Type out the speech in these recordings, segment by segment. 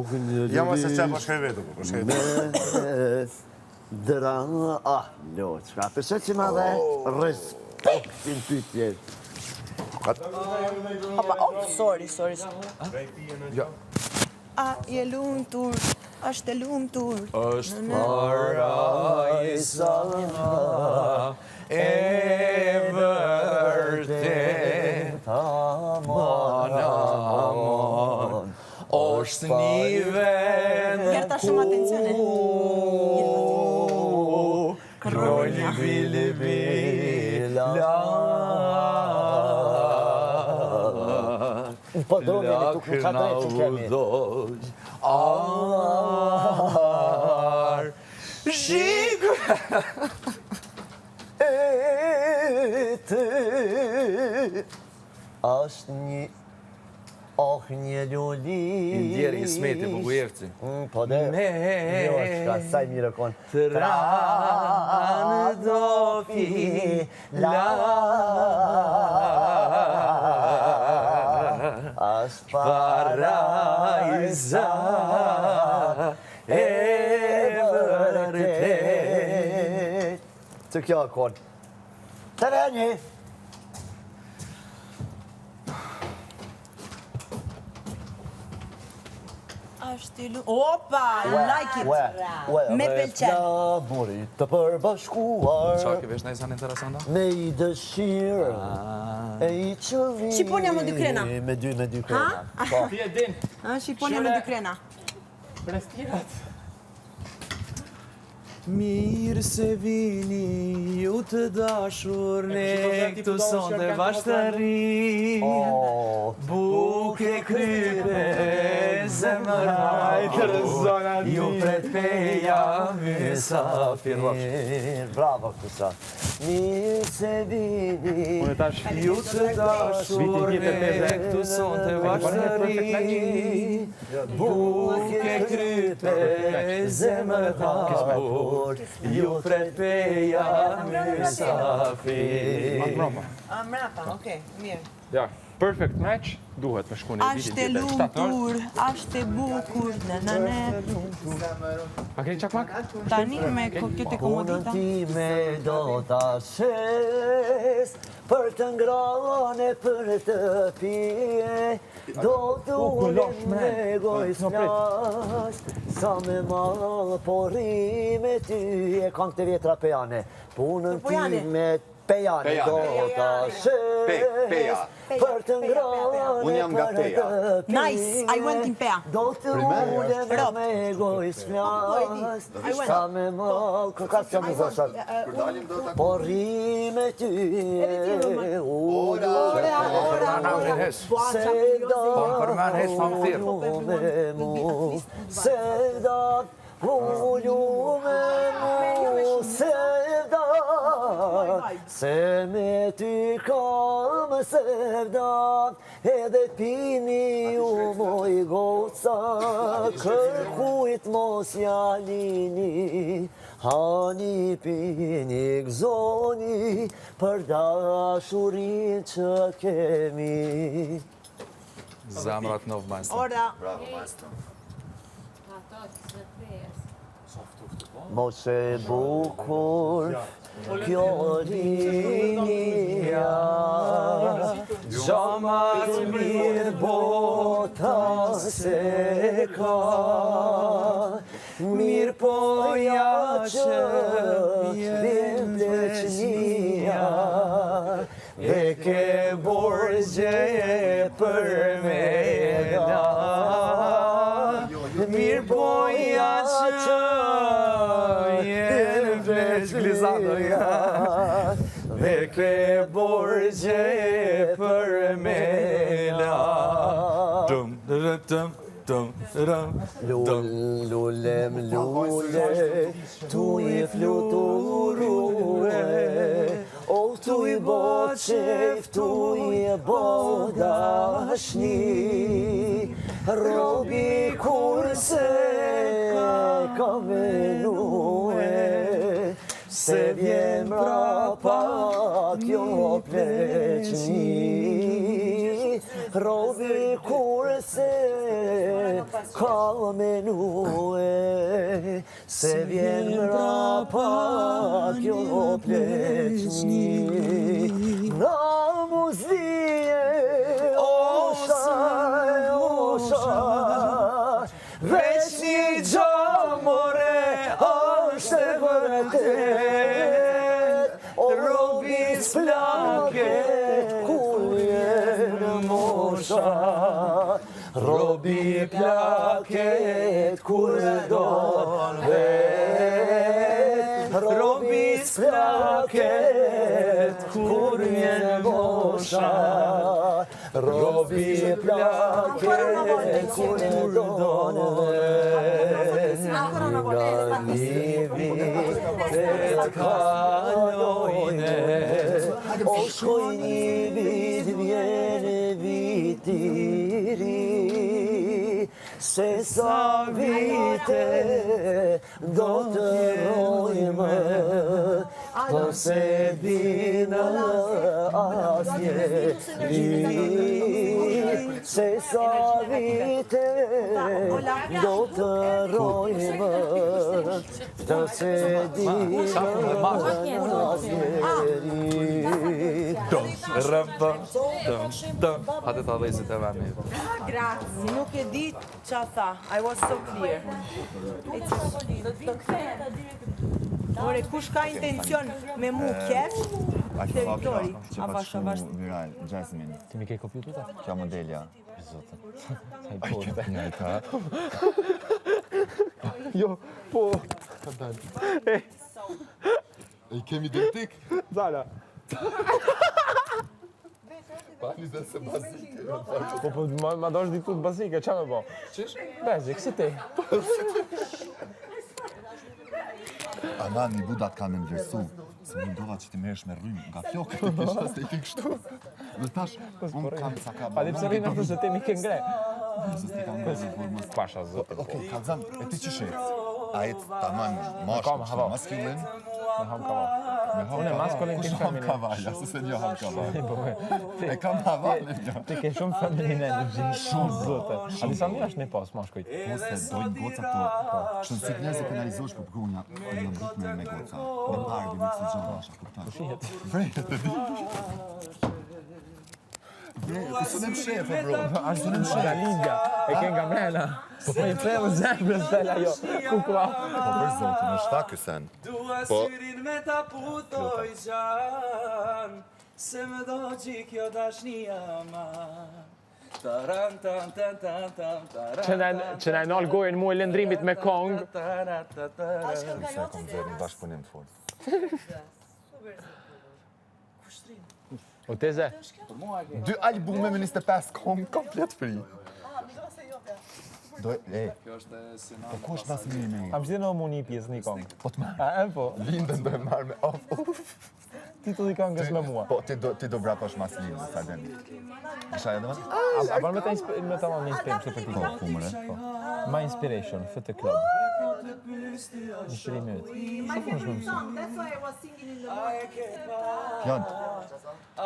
Jam se çfarë po shkoj vetëm, po shkoj vetëm. Dra, loçka, përse që ma dhe respektin pytje. Opa, sorry. A je lumtur, është e lumtur. Është parajsa e vërtet. Amon, është një vend ku Krojnë Po droni me tuk në qatë që kemi. Shikë E të është një një luli Indjeri Ismeti Bugujevci Po dhe Loçka, saj mire kon Tranë do fila Është parajsa e vërtet Të kjo kon Të rënjë Opa, like it. Me pëlqen. Flamurit të përbashkuar Qa ke vesh në isan interesanta? Me i dëshirë E i qëllimi Shqiponja me dy krena. Me dy krena Ti e din. Shqiponja me dy krena. Prestirat. Mirë se vini ju të dashur ne këtu sonte bashkëri Buke krype zemër Ju pret peja mysafir Bravo kësa Mirë se vini Ju të dashur ne këtu sonte bashkëri Buke krype zemër Ju pret peja mysafir Mrapa, okej, mirë. Ja, perfect match duhet me shku në vitin Ashtë e lumtur, ashtë e bukur, në. A keni çakmak? Tani me këtë komodita. Punën time do t'a shes Për të ngrane, për të pije Do t'ullim me gojës flas Sa me ma porri me ty E kanë këtë vjetra pejane Punën time Pejane do t'a shes Për të ngrane, për të pije Nice, I went in Pea. Do t'ullim me gojës flas Sa me ma Kërka që më zëshat Porri me ty Ora Sevdat Se me ty kam sevdat Edhe pini ju moj goca Kërkujt mos jalini Hani pini gzoni Për dashurin që kemi Zamrat nov majstor Ora. Mos e bukur kjo linja Gjamat mirë bota se ka Mirë po ja që vjen pleqnia E ke borgje për mena Mirë po ja që vjen pleqnia Dhe ke borgje për mena Lullem lule, tu I fluturue O tu I bo qef, tu I bo dashni Robi kurse ka menue Se vjen mrapa kjo pleqni robi kurse ka menue, se vjen mrapa kjo pleqni, na muzije osha, veç një gjamore është e vërtet, o robi s'plaket kur jenë mosha, robi plaket kur don vet, robi s'plaket kur jenë mosha, robi plaket kur don vet, nga livi vet kalojne, o shkoj një vit vjen viti ri, se sa vite do të rojmë, po se bina asnjeri, se sa vite do të rojmë, po se bina asnjeri. Hajde ta vëzit e vani. Grazie. Nuk e di ç'a tha. I was so clear. Ore, kush ka intencion me mu kefsh? Territori. Avash. Viral, Jasmine. Ti mi ke kopju ta? Kjo modelja, zotë. Ai po. Ka. Jo, po. E kemi identik? Zala. Pani dhe se bazike. Po ma dosh diku të bazike, qa me bo? Qish? Basic, si ti. Anani, budat kanë ndërsu. Se më ndova që ti merresh me rrymë nga flokët të kisha se i ti kështu. Dhe tash, unë kam ca ka Pa di pse rinë aftë se ti mi ke ngre. Se ti kam ngre por mos. Pasha zotë. Okej, Kallxan, e ti që shef? A jetë tamam mashkull, maskulin? Me ham kaval. Unë e maskulin Kush ke ham feminin. kavala, se se një ham kavala. Ti E kam havalin një. Ti ke shumë feminin energji, shumë zotë. A disa mi është një pas mashkujt. Po se dojnë goca këto. Kështu si të njerëzit penalizosh për punja, jam rritme me goca. Me parë dhe mikë si gjënë asha, kuptan. Shihet. Vrejt e di. Vrejt, të sënem shefe, bro. Ashtë në nga liga, e ke nga mrena. Po me i prejmë zemrës tëla jo, kukua. Po për zotë, në shta kësen. Po, Syrin me ta putoj gjan, se më do gjik jo dashnia ma. Taran tan tan tan tan taran. Që na e nalë gojën mu e lëndrimit me kong. se kom zërë në bashkëpunim të forë. O teze, 2 albume me 25 kong komplet fri. Kjo është e Po ku është mas mirë me? kam qëtë në mu një pjesë një kong. Po të marrë. A e po, Lindën do e marrë me off. titulli kongës me mua. Po, ti do vrapash mas lindën, sa demi. Isha edhe më? A bërë me ta një inspirim se për ti. Po, kumëre. My inspiration, Fit the Club. Një shëri me vetë. My favorite song, that's why I was singing in the morning. Fjallë, po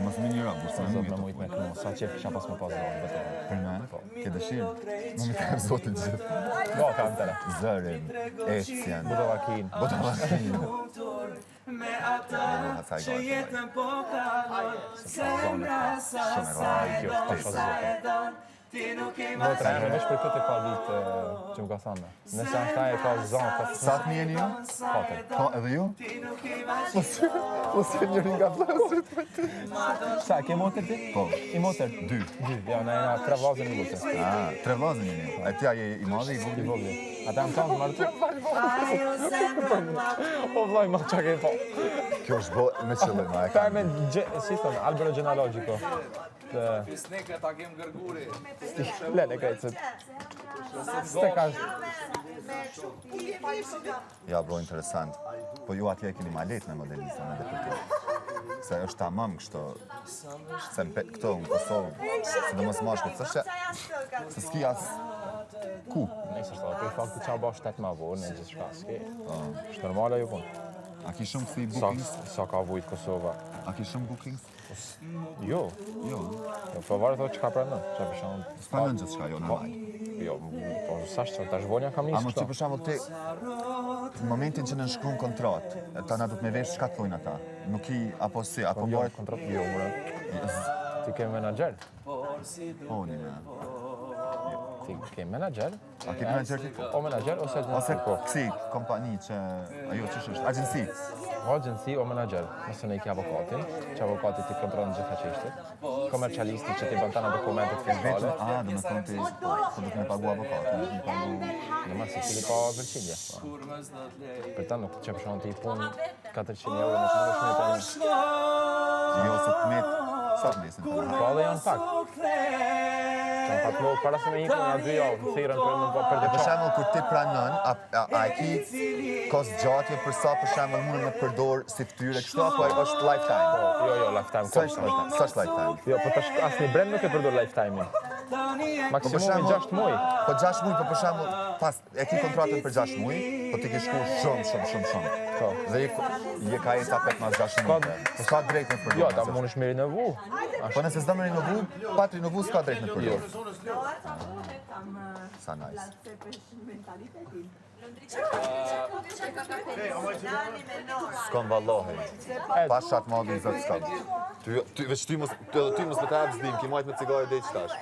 mas më një rabë, sa Zotë më me mujtë me kënu, sa qef kisha pas me pas zonë, betë. për me, ke dëshirë. Më me ka zotin gjithë. Go, kam tëre. Zërin, ecjen, Budavakin. bodovakin. me ata që jetën po kalon, zemra sa Kjo, pasha zotë. ti nuk e Do të rejnë, vesh për këtë e ka ditë që më ka thënë. Nëse është ta e ka zonë, ka Sa të njeni ju? patër. Po, edhe ju? Mos e njëri nga vlasit. Sa, ke motër ti? Po, I motër? 2. Ja, na jena 3 vazën i lutë. 3 vllazën jeni. E tja je i madhe, i I vogël. vogli. Ata më kanë martu. O vllaj, ma qa ke po. Kjo është bo me qëllim, a e Ta ka. me, si thënë, albero genealogico. Sneke ta kem gërguri. Lele krejtë, s'te ka Ja, bro, interesant. Po ju atje e keni ma letë me modelistën edhe për të. Se është tamam kështu, se këto në Kosovë, se do mos mashkët, se s'ki as ku. Nëjse është, për i faktu qa ba shtetë ma vorë në gjithë shka, s'ke. Është normale ju punë. A ki shumë këthi bookings? Sa ka vujtë Kosova. A ki shumë bookings? Jo. Po varet thotë çka pranon. Çka për shembull. S'pranon gjithçka jo normal. Jo, po sa është tash vonja kam A nisë mos ti për shembull ti në momentin që në shkruan kontratë, ta na do të më vesh çka thonë ata. Nuk i apo si apo Jo, mbahet kontratë jo, mora. Ti ke menaxher? po ne. Ti ke menaxher? A ke menaxher ti? O menaxher ose Ose kësi kompani që ajo ç'është agjenci. agency o menaxher, nëse ne ke avokatin, që avokati ti kontrollon gjitha çështjet. Komercialisti që ti bën tana dokumentet fiskale. Do të thonë ti po do të më pagu avokatin, do të më pagu. Në masë si li pa vërqilje. Për ta nuk që për shumë të i punë 400 euro nuk më shumë e të një. Jo se të met sa të mesin. Po edhe janë pak. Që në pak më para se me ikën nga 2 javë, në thirën për më për Për shembull kur ti pranon, a ki kos gjatje për sa për shembull mundën me përdor si fytyrë kështu apo është lifetime? Jo, lifetime. Sa është lifetime? Jo, po tash asnjë brand nuk e përdor lifetime-in. Maksimumi 6 muaj. Po 6 muaj, po për shembull, pas e ki kontratën për 6 muaj, po ti ke shku shumë. Po. Dhe je ka jeta 5-6 muaj. S'ka drejt me përdor. Jo, ta mundesh me rinovu. Po nëse s'do me rinovu, pa të rinovu s'ka drejt me përdor. Sa nice. S'kam vallahi. Pashat madhin zot s'kam. Ty veç ty mos me të hap zdim, ki majt me cigare dhe i qtash.